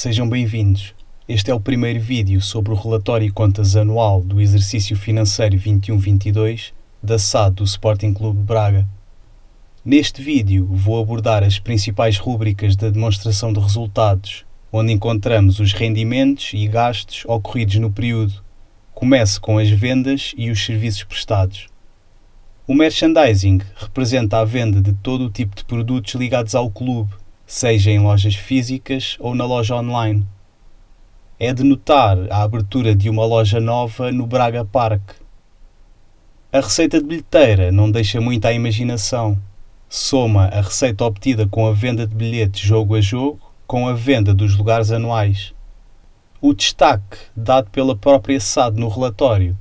Sejam bem-vindos. Este é o primeiro vídeo sobre o relatório e contas anual do exercício financeiro 21-22 da SAD do Sporting Clube de Braga. Neste vídeo vou abordar as principais rúbricas da demonstração de resultados, onde encontramos os rendimentos e gastos ocorridos no período. Começo com as vendas e os serviços prestados. O merchandising representa a venda de todo o tipo de produtos ligados ao clube, seja em lojas físicas ou na loja online. É de notar a abertura de uma loja nova no Braga Park. A receita de bilheteira não deixa muito à imaginação. Soma a receita obtida com a venda de bilhetes jogo a jogo com a venda dos lugares anuais. O destaque dado pela própria SAD no relatório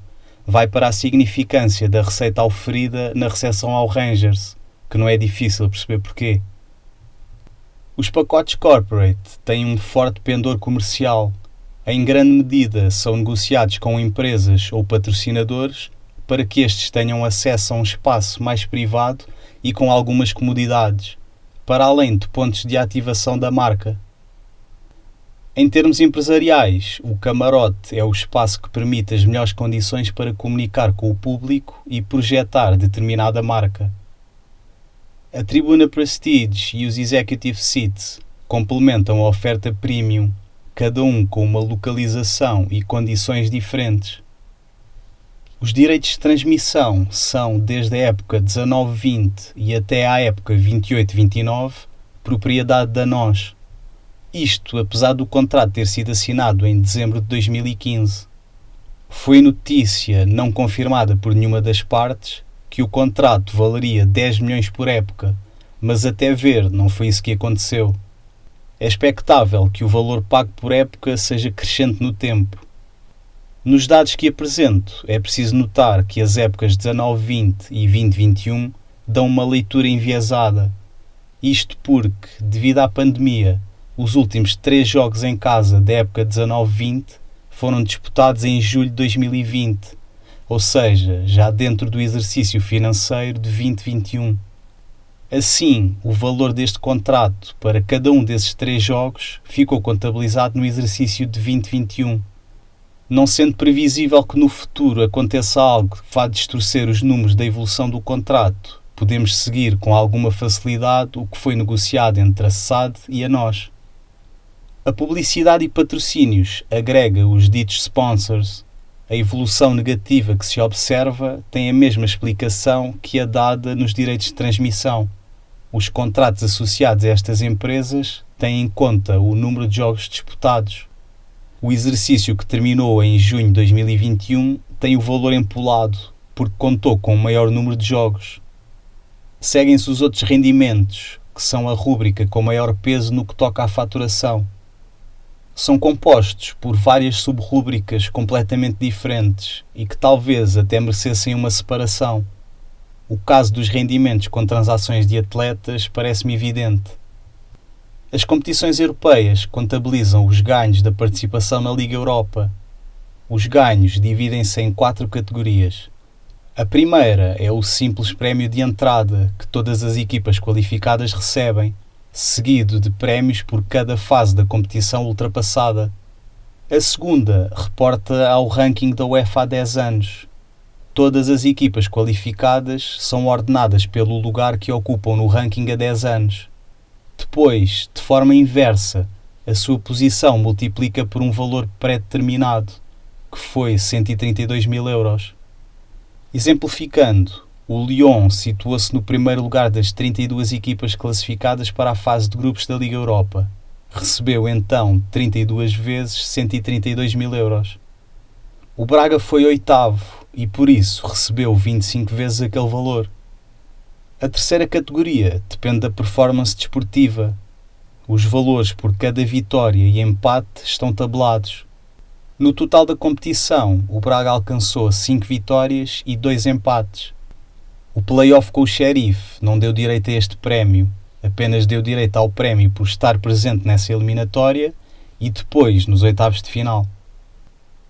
vai para a significância da receita oferida na recepção ao Rangers, que não é difícil perceber porquê. Os pacotes corporate têm um forte pendor comercial. Em grande medida são negociados com empresas ou patrocinadores para que estes tenham acesso a um espaço mais privado e com algumas comodidades, para além de pontos de ativação da marca. Em termos empresariais, o camarote é o espaço que permite as melhores condições para comunicar com o público e projetar determinada marca. A tribuna Prestige e os Executive Seats complementam a oferta premium, cada um com uma localização e condições diferentes. Os direitos de transmissão são, desde a época 19-20 e até à época 28-29, propriedade da NOS. Isto apesar do contrato ter sido assinado em dezembro de 2015. Foi notícia não confirmada por nenhuma das partes que o contrato valeria 10 milhões por época, mas até ver não foi isso que aconteceu. É expectável que o valor pago por época seja crescente no tempo. Nos dados que apresento, é preciso notar que as épocas 19-20 e 20-21 dão uma leitura enviesada. Isto porque, devido à pandemia, os últimos 3 jogos em casa da época 19-20 foram disputados em julho de 2020, ou seja, já dentro do exercício financeiro de 2021. Assim, o valor deste contrato para cada um desses 3 jogos ficou contabilizado no exercício de 2021. Não sendo previsível que no futuro aconteça algo que vá distorcer os números da evolução do contrato, podemos seguir com alguma facilidade o que foi negociado entre a SAD e a NOS. A publicidade e patrocínios agrega os ditos sponsors. A evolução negativa que se observa tem a mesma explicação que a dada nos direitos de transmissão. Os contratos associados a estas empresas têm em conta o número de jogos disputados. O exercício que terminou em junho de 2021 tem o valor empolado, porque contou com um maior número de jogos. Seguem-se os outros rendimentos, que são a rúbrica com maior peso no que toca à faturação. São compostos por várias subrúbricas completamente diferentes e que talvez até merecessem uma separação. O caso dos rendimentos com transações de atletas parece-me evidente. As competições europeias contabilizam os ganhos da participação na Liga Europa. Os ganhos dividem-se em 4 categorias. A primeira é o simples prémio de entrada que todas as equipas qualificadas recebem, seguido de prémios por cada fase da competição ultrapassada. A segunda reporta ao ranking da UEFA há 10 anos. Todas as equipas qualificadas são ordenadas pelo lugar que ocupam no ranking há 10 anos. Depois, de forma inversa, a sua posição multiplica por um valor pré-determinado, que foi 132 mil euros. Exemplificando, o Lyon situa-se no primeiro lugar das 32 equipas classificadas para a fase de grupos da Liga Europa. Recebeu então 32 vezes 132 mil euros. O Braga foi 8º e por isso recebeu 25 vezes aquele valor. A terceira categoria depende da performance desportiva. Os valores por cada vitória e empate estão tabelados. No total da competição, o Braga alcançou 5 vitórias e 2 empates. O play-off com o Sheriff não deu direito a este prémio, apenas deu direito ao prémio por estar presente nessa eliminatória e depois nos oitavos de final.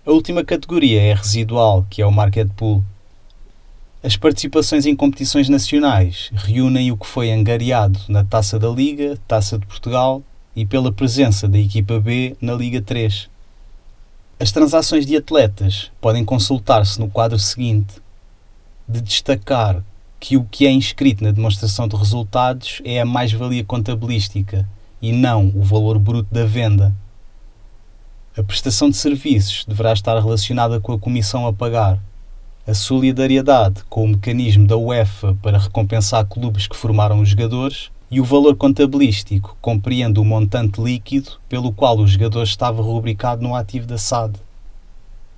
A última categoria é residual, que é o Market Pool. As participações em competições nacionais reúnem o que foi angariado na Taça da Liga, Taça de Portugal e pela presença da equipa B na Liga 3. As transações de atletas podem consultar-se no quadro seguinte, de destacar que o que é inscrito na demonstração de resultados é a mais-valia contabilística e não o valor bruto da venda. A prestação de serviços deverá estar relacionada com a comissão a pagar. A solidariedade com o mecanismo da UEFA para recompensar clubes que formaram os jogadores e o valor contabilístico compreende o montante líquido pelo qual o jogador estava rubricado no ativo da SAD.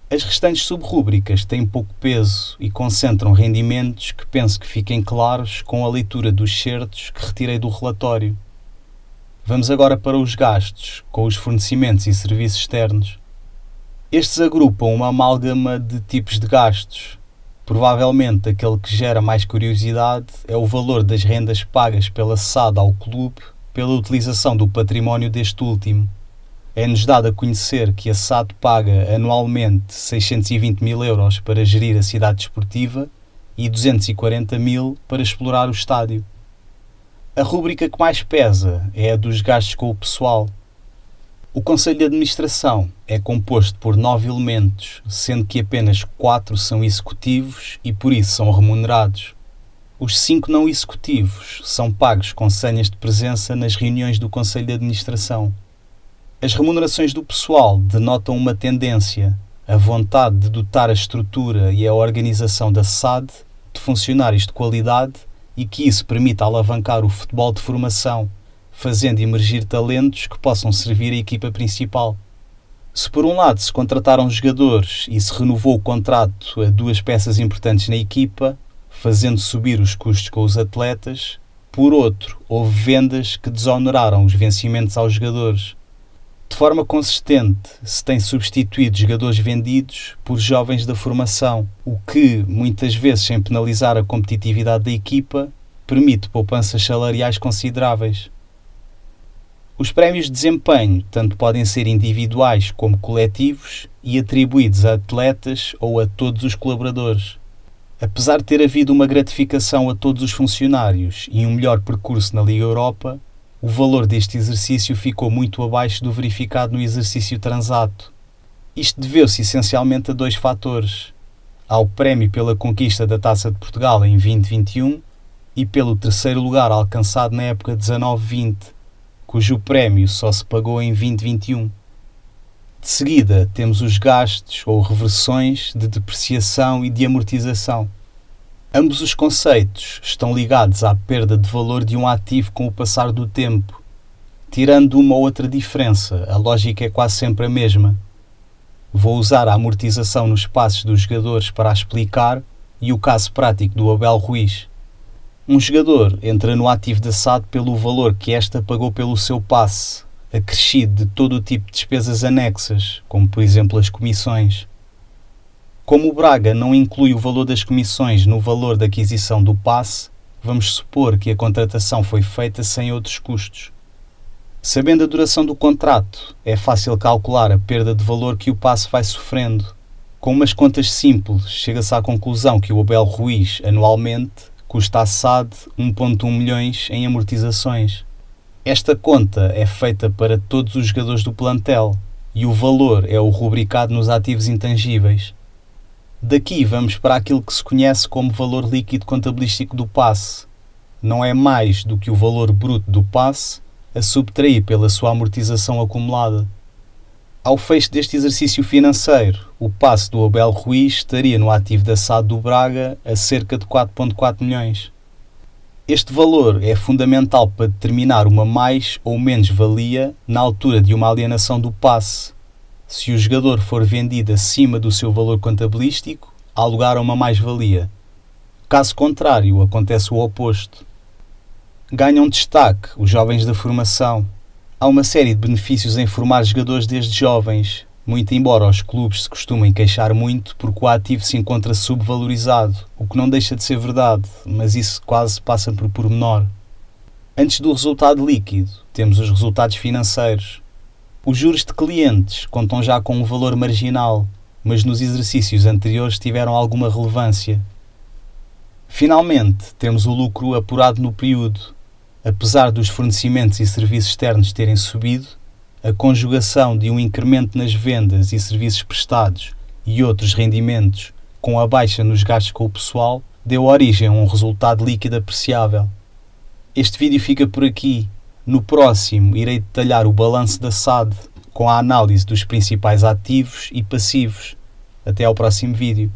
As restantes subrúbricas têm pouco peso e concentram rendimentos que penso que fiquem claros com a leitura dos certos que retirei do relatório. Vamos agora para os gastos, com os fornecimentos e serviços externos. Estes agrupam uma amálgama de tipos de gastos. Provavelmente aquele que gera mais curiosidade é o valor das rendas pagas pela SAD ao clube pela utilização do património deste último. É-nos dado a conhecer que a SAD paga anualmente 620 mil euros para gerir a cidade desportiva e 240 mil para explorar o estádio. A rúbrica que mais pesa é a dos gastos com o pessoal. O Conselho de Administração é composto por 9 elementos, sendo que apenas 4 são executivos e por isso são remunerados. Os 5 não executivos são pagos com senhas de presença nas reuniões do Conselho de Administração. As remunerações do pessoal denotam uma tendência, a vontade de dotar a estrutura e a organização da SAD de funcionários de qualidade e que isso permita alavancar o futebol de formação, fazendo emergir talentos que possam servir a equipa principal. Se por um lado se contrataram jogadores e se renovou o contrato a 2 peças importantes na equipa, fazendo subir os custos com os atletas, por outro, houve vendas que desoneraram os vencimentos aos jogadores. De forma consistente, se tem substituído jogadores vendidos por jovens da formação, o que, muitas vezes sem penalizar a competitividade da equipa, permite poupanças salariais consideráveis. Os prémios de desempenho tanto podem ser individuais como coletivos e atribuídos a atletas ou a todos os colaboradores. Apesar de ter havido uma gratificação a todos os funcionários e um melhor percurso na Liga Europa, o valor deste exercício ficou muito abaixo do verificado no exercício transato. Isto deveu-se essencialmente a 2 fatores. Ao prémio pela conquista da Taça de Portugal em 2021 e pelo 3º lugar alcançado na época 19-20, cujo prémio só se pagou em 2021. De seguida, temos os gastos ou reversões de depreciação e de amortização. Ambos os conceitos estão ligados à perda de valor de um ativo com o passar do tempo. Tirando uma ou outra diferença, a lógica é quase sempre a mesma. Vou usar a amortização nos passos dos jogadores para a explicar e o caso prático do Abel Ruiz. Um jogador entra no ativo da SAD pelo valor que esta pagou pelo seu passe, acrescido de todo o tipo de despesas anexas, como por exemplo as comissões. Como o Braga não inclui o valor das comissões no valor da aquisição do passe, vamos supor que a contratação foi feita sem outros custos. Sabendo a duração do contrato, é fácil calcular a perda de valor que o passe vai sofrendo. Com umas contas simples, chega-se à conclusão que o Abel Ruiz, anualmente, custa à SAD 1,1 milhões em amortizações. Esta conta é feita para todos os jogadores do plantel e o valor é o rubricado nos ativos intangíveis. Daqui vamos para aquilo que se conhece como valor líquido contabilístico do passe. Não é mais do que o valor bruto do passe a subtrair pela sua amortização acumulada. Ao fecho deste exercício financeiro, o passe do Abel Ruiz estaria no ativo da SAD do Braga a cerca de 4,4 milhões. Este valor é fundamental para determinar uma mais ou menos valia na altura de uma alienação do passe. Se o jogador for vendido acima do seu valor contabilístico, há lugar a uma mais-valia. Caso contrário, acontece o oposto. Ganham destaque os jovens da formação. Há uma série de benefícios em formar jogadores desde jovens, muito embora os clubes se costumem queixar muito porque o ativo se encontra subvalorizado, o que não deixa de ser verdade, mas isso quase passa por pormenor. Antes do resultado líquido, temos os resultados financeiros. Os juros de clientes contam já com um valor marginal, mas nos exercícios anteriores tiveram alguma relevância. Finalmente, temos o lucro apurado no período. Apesar dos fornecimentos e serviços externos terem subido, a conjugação de um incremento nas vendas e serviços prestados e outros rendimentos com a baixa nos gastos com o pessoal deu origem a um resultado líquido apreciável. Este vídeo fica por aqui. No próximo irei detalhar o balanço da SAD com a análise dos principais ativos e passivos. Até ao próximo vídeo.